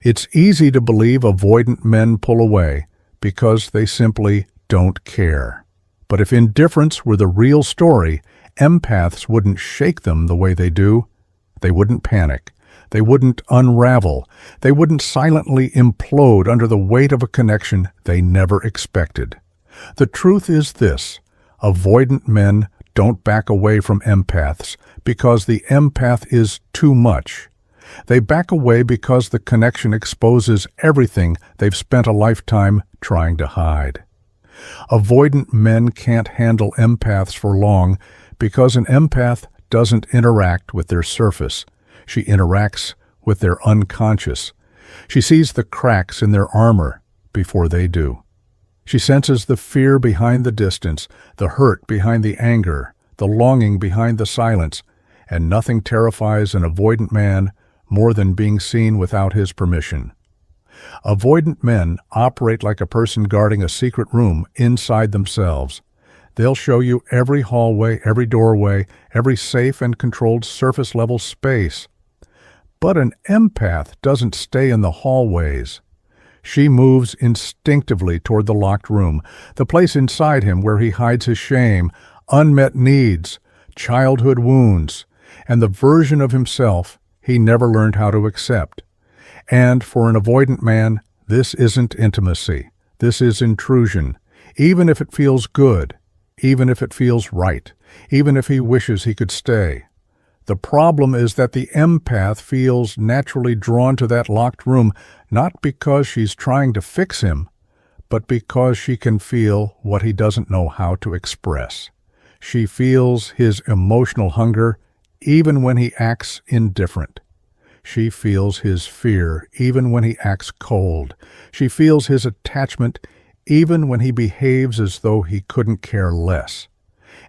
It's easy to believe avoidant men pull away because they simply don't care. But if indifference were the real story, empaths wouldn't shake them the way they do. They wouldn't panic. They wouldn't unravel. They wouldn't silently implode under the weight of a connection they never expected. The truth is this: avoidant men don't back away from empaths because the empath is too much. They back away because the connection exposes everything they've spent a lifetime trying to hide. Avoidant men can't handle empaths for long because an empath doesn't interact with their surface. She interacts with their unconscious. She sees the cracks in their armor before they do. She senses the fear behind the distance, the hurt behind the anger, the longing behind the silence, and nothing terrifies an avoidant man more than being seen without his permission. Avoidant men operate like a person guarding a secret room inside themselves. They'll show you every hallway, every doorway, every safe and controlled surface-level space. But an empath doesn't stay in the hallways. She moves instinctively toward the locked room, the place inside him where he hides his shame, unmet needs, childhood wounds, and the version of himself he never learned how to accept. And for an avoidant man, this isn't intimacy. This is intrusion, even if it feels good, even if it feels right, even if he wishes he could stay. The problem is that the empath feels naturally drawn to that locked room, not because she's trying to fix him, but because she can feel what he doesn't know how to express. She feels his emotional hunger even when he acts indifferent. She feels his fear even when he acts cold. She feels his attachment even when he behaves as though he couldn't care less.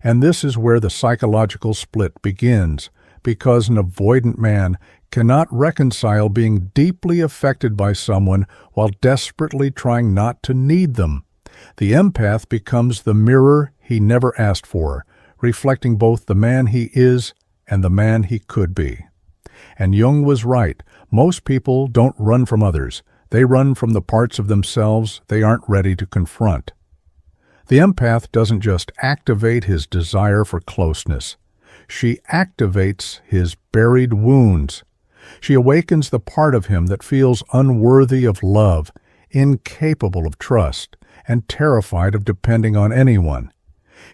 And this is where the psychological split begins, because an avoidant man cannot reconcile being deeply affected by someone while desperately trying not to need them. The empath becomes the mirror he never asked for, reflecting both the man he is and the man he could be. And Jung was right. Most people don't run from others. They run from the parts of themselves they aren't ready to confront. The empath doesn't just activate his desire for closeness. She activates his buried wounds. She awakens the part of him that feels unworthy of love, incapable of trust, and terrified of depending on anyone.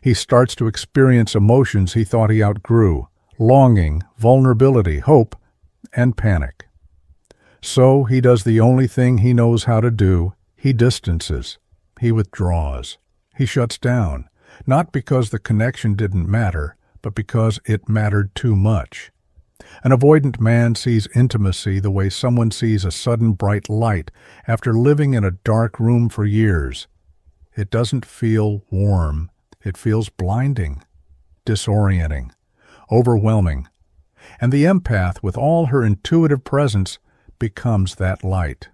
He starts to experience emotions he thought he outgrew: longing, vulnerability, hope, and panic. So he does the only thing he knows how to do. He distances. He withdraws. He shuts down, not because the connection didn't matter, but because it mattered too much. An avoidant man sees intimacy the way someone sees a sudden bright light after living in a dark room for years. It doesn't feel warm. It feels blinding, disorienting, overwhelming. And the empath, with all her intuitive presence, becomes that light.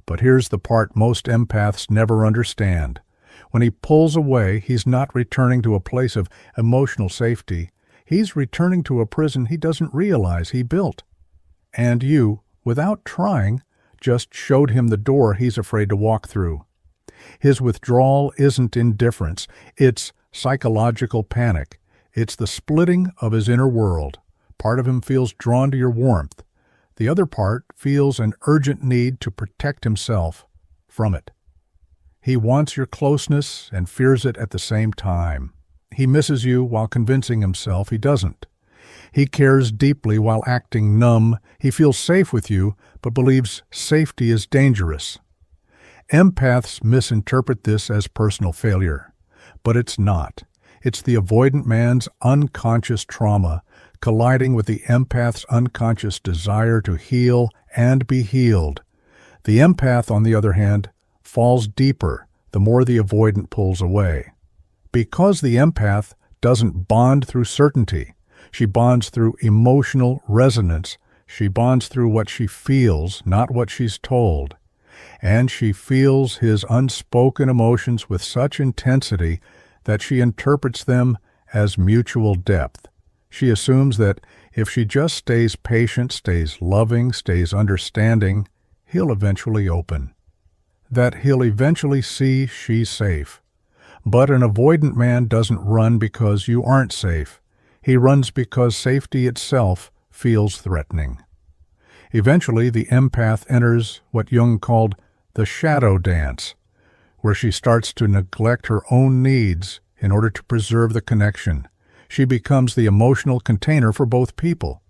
But here's the part most empaths never understand. When he pulls away, he's not returning to a place of emotional safety. He's returning to a prison he doesn't realize he built. And you, without trying, just showed him the door he's afraid to walk through. His withdrawal isn't indifference. It's psychological panic. It's the splitting of his inner world. Part of him feels drawn to your warmth. The other part feels an urgent need to protect himself from it. He wants your closeness and fears it at the same time. He misses you while convincing himself he doesn't. He cares deeply while acting numb. He feels safe with you, but believes safety is dangerous. Empaths misinterpret this as personal failure, but it's not. It's the avoidant man's unconscious trauma colliding with the empath's unconscious desire to heal and be healed. The empath, on the other hand, falls deeper the more the avoidant pulls away. Because the empath doesn't bond through certainty, she bonds through emotional resonance. She bonds through what she feels, not what she's told. And she feels his unspoken emotions with such intensity that she interprets them as mutual depth. She assumes that if she just stays patient, stays loving, stays understanding, he'll eventually open, that he'll eventually see she's safe. But an avoidant man doesn't run because you aren't safe. He runs because safety itself feels threatening. Eventually, the empath enters what Jung called the shadow dance, where she starts to neglect her own needs in order to preserve the connection. She becomes the emotional container for both people.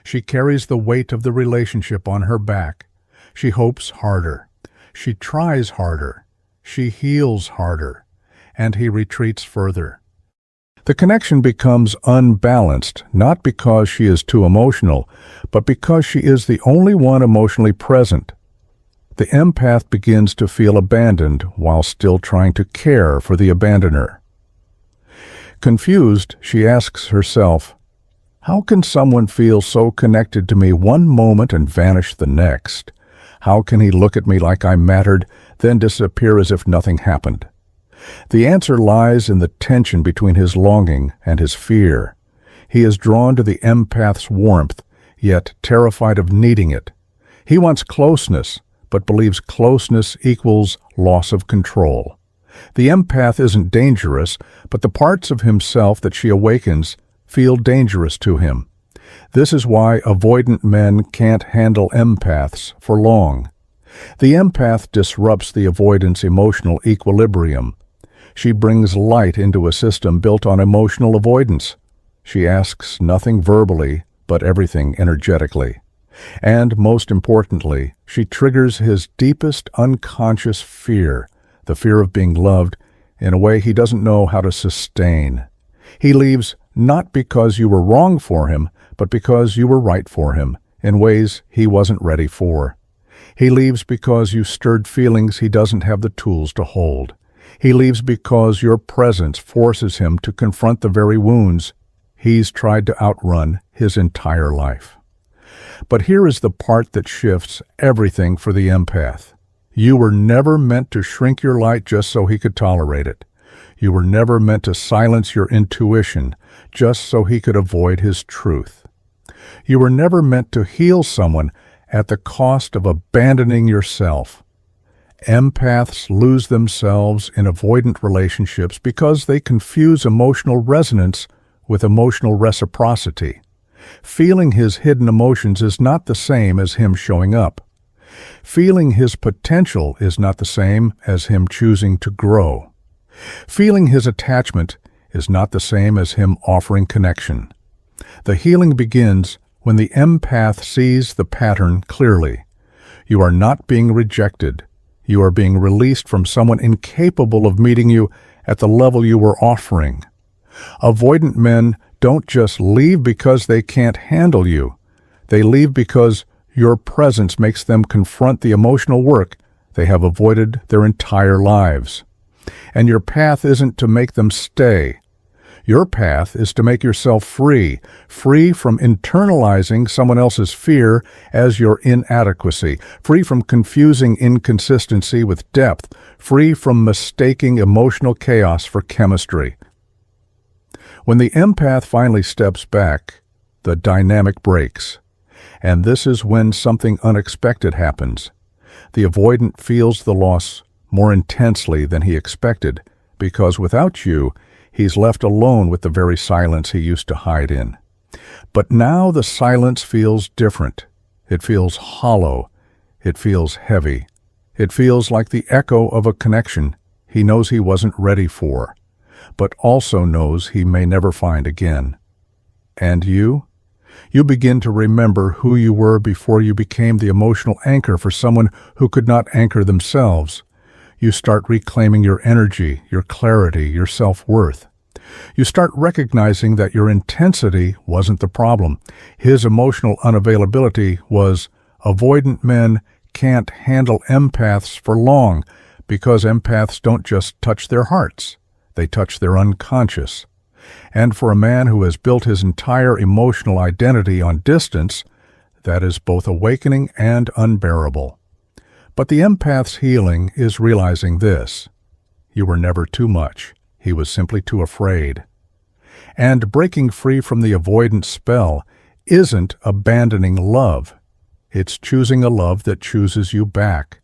She carries the weight of the relationship on her back. She hopes harder. She tries harder. She heals harder. And he retreats further. The connection becomes unbalanced, not because she is too emotional, but because she is the only one emotionally present. The empath begins to feel abandoned while still trying to care for the abandoner. Confused, she asks herself, how can someone feel so connected to me one moment and vanish the next? How can he look at me like I mattered, then disappear as if nothing happened? The answer lies in the tension between his longing and his fear. He is drawn to the empath's warmth, yet terrified of needing it. He wants closeness, but believes closeness equals loss of control. The empath isn't dangerous, but the parts of himself that she awakens feel dangerous to him. This is why avoidant men can't handle empaths for long. The empath disrupts the avoidant's emotional equilibrium. She brings light into a system built on emotional avoidance. She asks nothing verbally, but everything energetically. And most importantly, she triggers his deepest unconscious fear, the fear of being loved, in a way he doesn't know how to sustain. He leaves not because you were wrong for him, but because you were right for him, in ways he wasn't ready for. He leaves because you stirred feelings he doesn't have the tools to hold. He leaves because your presence forces him to confront the very wounds he's tried to outrun his entire life. But here is the part that shifts everything for the empath. You were never meant to shrink your light just so he could tolerate it. You were never meant to silence your intuition just so he could avoid his truth. You were never meant to heal someone at the cost of abandoning yourself. Empaths lose themselves in avoidant relationships because they confuse emotional resonance with emotional reciprocity. Feeling his hidden emotions is not the same as him showing up. Feeling his potential is not the same as him choosing to grow. Feeling his attachment is not the same as him offering connection. The healing begins when the empath sees the pattern clearly. You are not being rejected. You are being released from someone incapable of meeting you at the level you were offering. Avoidant men don't just leave because they can't handle you. They leave because your presence makes them confront the emotional work they have avoided their entire lives. And your path isn't to make them stay. Your path is to make yourself free from internalizing someone else's fear as your inadequacy, free from confusing inconsistency with depth, free from mistaking emotional chaos for chemistry. When the empath finally steps back, the dynamic breaks. And this is when something unexpected happens. The avoidant feels the loss more intensely than he expected, because without you, he's left alone with the very silence he used to hide in. But now the silence feels different. It feels hollow. It feels heavy. It feels like the echo of a connection he knows he wasn't ready for, but also knows he may never find again. And you? You begin to remember who you were before you became the emotional anchor for someone who could not anchor themselves. You start reclaiming your energy, your clarity, your self-worth. You start recognizing that your intensity wasn't the problem. His emotional unavailability was. Avoidant men can't handle empaths for long because empaths don't just touch their hearts. They touch their unconscious. And for a man who has built his entire emotional identity on distance, that is both awakening and unbearable. But the empath's healing is realizing this. You were never too much. He was simply too afraid. And breaking free from the avoidant spell isn't abandoning love. It's choosing a love that chooses you back.